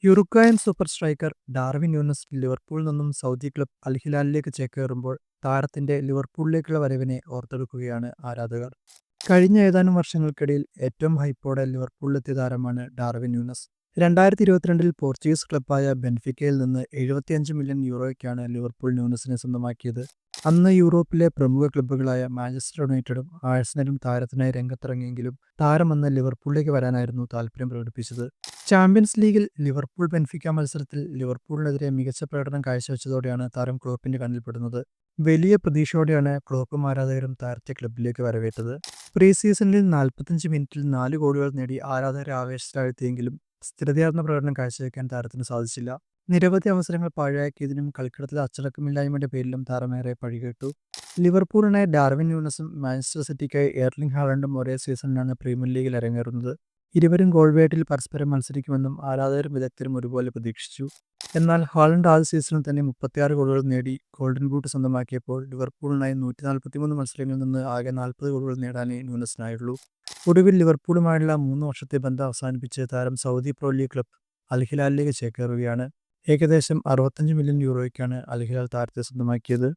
യുറുഗ്വയൻ super striker Darwin Nunez ലിവർപൂളിൽ നിന്നും Saudi club അൽ ഹിലാലിലേക്ക് ചേക്കേറുമ്പോൾ താരത്തിന്റെ ലിവർപൂളിലേക്കുള്ള വരവിനെ ഓർത്തെടുക്കുകയാണ് ആരാധകർ. കഴിഞ്ഞ ഏതാനും വർഷങ്ങൾക്കിടയിൽ ഏറ്റവും ഹൈപ്പോടെ ലിവർപൂളിലെത്തിയ താരമാണ് ഡാർവിൻ ന്യൂനസ്. 2022-ൽ പോർച്ചുഗീസ് ക്ലബ്ബായ ബെൻഫിക്കയിൽ നിന്ന് 75 മില്യൺ യൂറോയ്ക്കാണ് ലിവർപൂൾ ന്യൂനസിനെ സ്വന്തമാക്കിയത്. അന്ന് യൂറോപ്പിലെ പ്രമുഖ ക്ലബ്ബുകളായ മാഞ്ചസ്റ്റർ യുണൈറ്റഡും ആഴ്സണലും താരത്തിനായി രംഗത്തിറങ്ങിയെങ്കിലും താരം അന്ന് ലിവർപൂളിലേക്ക് വരാനായിരുന്നു താൽപര്യം പ്രകടിപ്പിച്ചത്. ചാമ്പ്യൻസ് ലീഗിൽ ലിവർപൂൾ ബെൻഫിക്ക മത്സരത്തിൽ ലിവർപൂളിനെതിരെ മികച്ച പ്രകടനം കാഴ്ചവെച്ചതോടെയാണ് താരം ക്ലോപ്പിന്റെ കണ്ണിൽപ്പെടുന്നത്. വലിയ പ്രതീക്ഷയോടെയാണ് ക്ലോപ്പും ആരാധകരും താരത്തെ ക്ലബ്ബിലേക്ക് വരവേറ്റത്. പ്രീ സീസണിൽ 45 മിനിറ്റിൽ 4 ഗോളുകൾ നേടി ആരാധകരെ ആവേശത്തിലാഴ്ത്തിയെങ്കിലും സ്ഥിരതയാർന്ന പ്രകടനം കാഴ്ചവെക്കാൻ താരത്തിന് സാധിച്ചില്ല. നിരവധി അവസരങ്ങൾ പാഴാക്കിയതിനും കളിക്കളത്തിലെ അച്ചടക്കമില്ലായ്മയുടെ പേരിലും താരമേറെ പഴികേട്ടു. ലിവർപൂളിനായി ഡാർവിൻ ന്യൂനസും മാഞ്ചസ്റ്റർ സിറ്റിക്കായി എർലിംഗ് ഹാലണ്ടും ഒരേ സീസണിലാണ് പ്രീമിയർ ലീഗിൽ അരങ്ങേറുന്നത്. ഇരുവരും ഗോൾ വേട്ടയിൽ പരസ്പരം മത്സരിക്കുമെന്നും ആരാധകരും വിദഗ്ധരും ഒരുപോലെ പ്രതീക്ഷിച്ചു. എന്നാൽ ഹാലണ്ട് ആദ്യ സീസണിൽ തന്നെ 36 ഗോളുകൾ നേടി ഗോൾഡൻ ബൂട്ട് സ്വന്തമാക്കിയപ്പോൾ ലിവർപൂളിനായി 143 മത്സരങ്ങളിൽ നിന്ന് ആകെ 40 ഗോളുകൾ നേടാനേ ന്യൂനസിനായുള്ളൂ. ഒടുവിൽ ലിവർപൂളുമായുള്ള 3 വർഷത്തെ ബന്ധം അവസാനിപ്പിച്ച് താരം സൗദി പ്രോ ലീഗ് ക്ലബ് അൽ ഹിലാലിലേക്ക് ചേക്കേറുകയാണ്. ഏകദേശം 65 മില്യൺ യൂറോയ്ക്കാണ് അൽ ഹിലാൽ താരത്തെ സ്വന്തമാക്കിയത്.